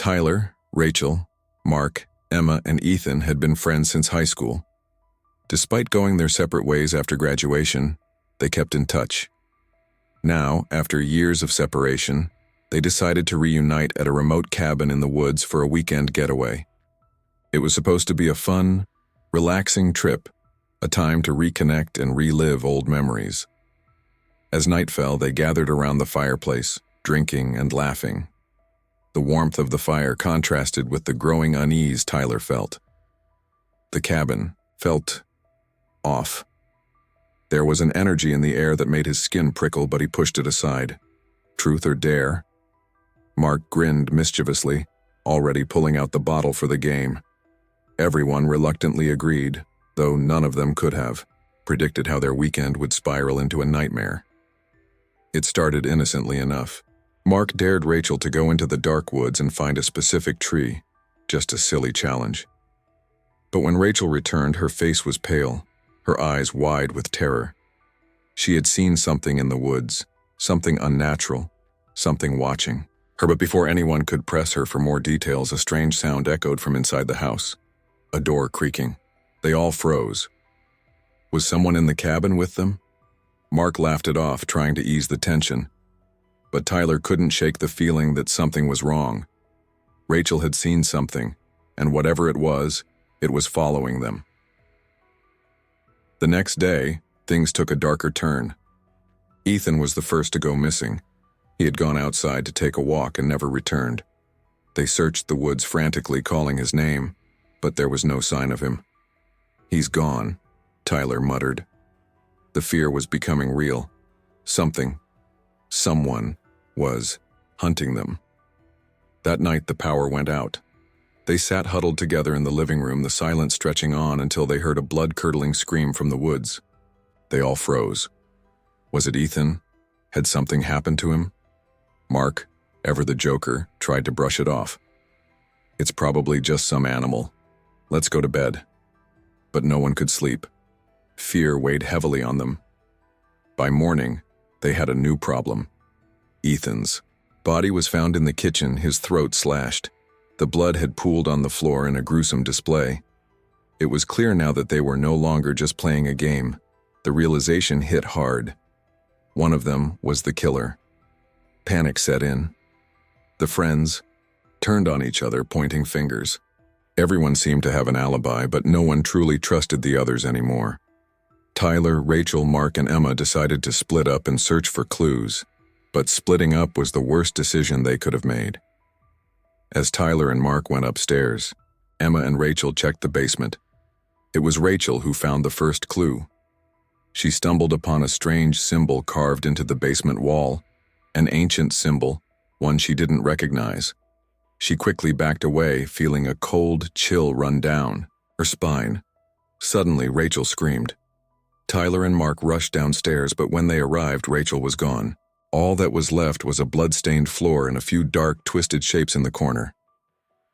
Tyler, Rachel, Mark, Emma, and Ethan had been friends since high school. Despite going their separate ways after graduation, they kept in touch. Now, after years of separation, they decided to reunite at a remote cabin in the woods for a weekend getaway. It was supposed to be a fun, relaxing trip, a time to reconnect and relive old memories. As night fell, they gathered around the fireplace, drinking and laughing. The warmth of the fire contrasted with the growing unease Tyler felt. The cabin felt off. There was an energy in the air that made his skin prickle, but he pushed it aside. Truth or dare? Mark grinned mischievously, already pulling out the bottle for the game. Everyone reluctantly agreed, though none of them could have predicted how their weekend would spiral into a nightmare. It started innocently enough. Mark dared Rachel to go into the dark woods and find a specific tree, just a silly challenge. But when Rachel returned, her face was pale, her eyes wide with terror. She had seen something in the woods, something unnatural, something watching her. But before anyone could press her for more details, a strange sound echoed from inside the house, a door creaking. They all froze. Was someone in the cabin with them? Mark laughed it off, trying to ease the tension. But Tyler couldn't shake the feeling that something was wrong. Rachel had seen something, and whatever it was following them. The next day, things took a darker turn. Ethan was the first to go missing. He had gone outside to take a walk and never returned. They searched the woods frantically, calling his name, but there was no sign of him. "He's gone," Tyler muttered. The fear was becoming real. Someone was hunting them. That night the power went out. They sat huddled together in the living room, the silence stretching on until they heard a blood-curdling scream from the woods. They all froze. Was it Ethan? Had something happened to him? Mark, ever the joker, tried to brush it off. "It's probably just some animal. Let's go to bed." But no one could sleep. Fear weighed heavily on them. By morning, they had a new problem. Ethan's body was found in the kitchen, his throat slashed. The blood had pooled on the floor in a gruesome display. It was clear now that they were no longer just playing a game. The realization hit hard. One of them was the killer. Panic set in. The friends turned on each other, pointing fingers. Everyone seemed to have an alibi, but no one truly trusted the others anymore. Tyler, Rachel, Mark, and Emma decided to split up and search for clues, but splitting up was the worst decision they could have made. As Tyler and Mark went upstairs, Emma and Rachel checked the basement. It was Rachel who found the first clue. She stumbled upon a strange symbol carved into the basement wall, an ancient symbol, one she didn't recognize. She quickly backed away, feeling a cold chill run down her spine. Suddenly, Rachel screamed. Tyler and Mark rushed downstairs, but when they arrived, Rachel was gone. All that was left was a blood-stained floor and a few dark, twisted shapes in the corner.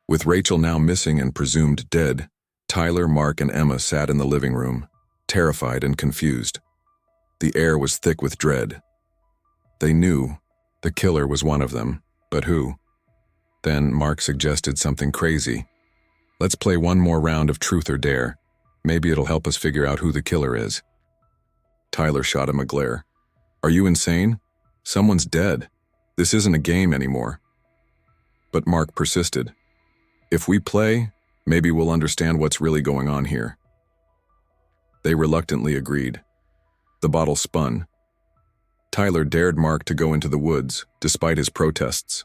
With Rachel now missing and presumed dead, Tyler, Mark, and Emma sat in the living room, terrified and confused. The air was thick with dread. They knew the killer was one of them, but who? Then Mark suggested something crazy. "Let's play one more round of truth or dare. Maybe it'll help us figure out who the killer is." Tyler shot him a glare. "Are you insane? Someone's dead. This isn't a game anymore." But Mark persisted. "If we play, maybe we'll understand what's really going on here." They reluctantly agreed. The bottle spun. Tyler dared Mark to go into the woods, despite his protests.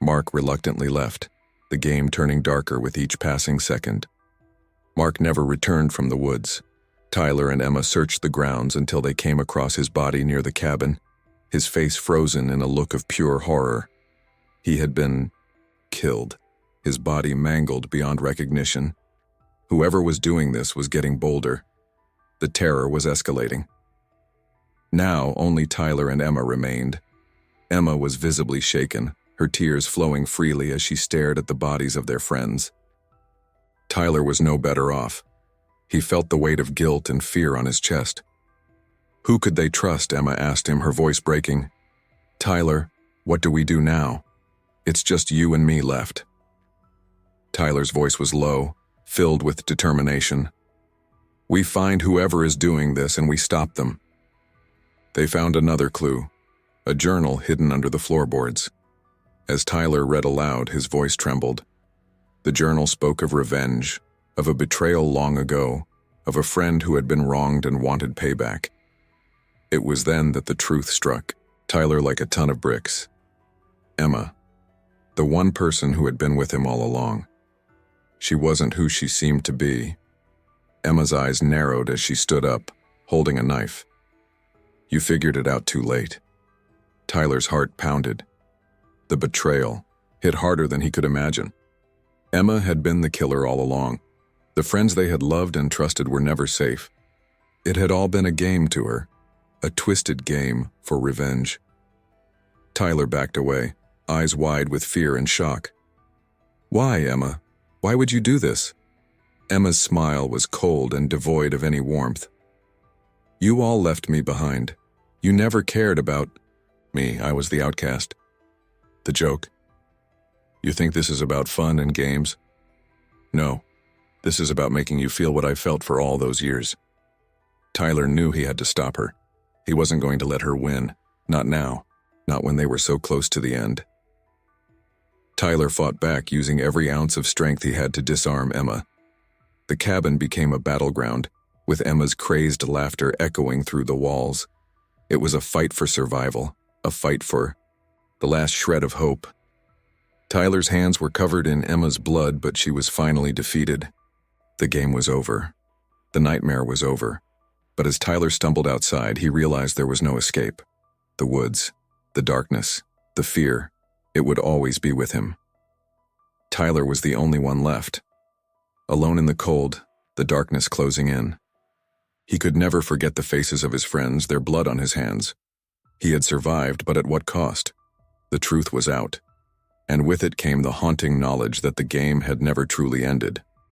Mark reluctantly left, the game turning darker with each passing second. Mark never returned from the woods. Tyler and Emma searched the grounds until they came across his body near the cabin, his face frozen in a look of pure horror. He had been killed, his body mangled beyond recognition. Whoever was doing this was getting bolder. The terror was escalating. Now only Tyler and Emma remained. Emma was visibly shaken, her tears flowing freely as she stared at the bodies of their friends. Tyler was no better off. He felt the weight of guilt and fear on his chest. "Who could they trust?" Emma asked him, her voice breaking. "Tyler, what do we do now? It's just you and me left." Tyler's voice was low, filled with determination. "We find whoever is doing this and we stop them." They found another clue, a journal hidden under the floorboards. As Tyler read aloud, his voice trembled. The journal spoke of revenge, of a betrayal long ago, of a friend who had been wronged and wanted payback. It was then that the truth struck Tyler like a ton of bricks. Emma, the one person who had been with him all along. She wasn't who she seemed to be. Emma's eyes narrowed as she stood up, holding a knife. You figured it out too late. Tyler's heart pounded. The betrayal hit harder than he could imagine. Emma had been the killer all along. The friends they had loved and trusted were never safe. It had all been a game to her, a twisted game for revenge. Tyler backed away, eyes wide with fear and shock. "Why, Emma? Why would you do this?" Emma's smile was cold and devoid of any warmth. "You all left me behind. You never cared about me. I was the outcast." The joke. "You think this is about fun and games?" "No. This is about making you feel what I felt for all those years." Tyler knew he had to stop her. He wasn't going to let her win. Not now. Not when they were so close to the end. Tyler fought back, using every ounce of strength he had to disarm Emma. The cabin became a battleground, with Emma's crazed laughter echoing through the walls. It was a fight for survival, a fight for the last shred of hope. Tyler's hands were covered in Emma's blood, but she was finally defeated. The game was over. The nightmare was over. But as Tyler stumbled outside, he realized there was no escape. The woods, the darkness, the fear, it would always be with him. Tyler was the only one left. Alone in the cold, the darkness closing in. He could never forget the faces of his friends, their blood on his hands. He had survived, but at what cost? The truth was out. And with it came the haunting knowledge that the game had never truly ended.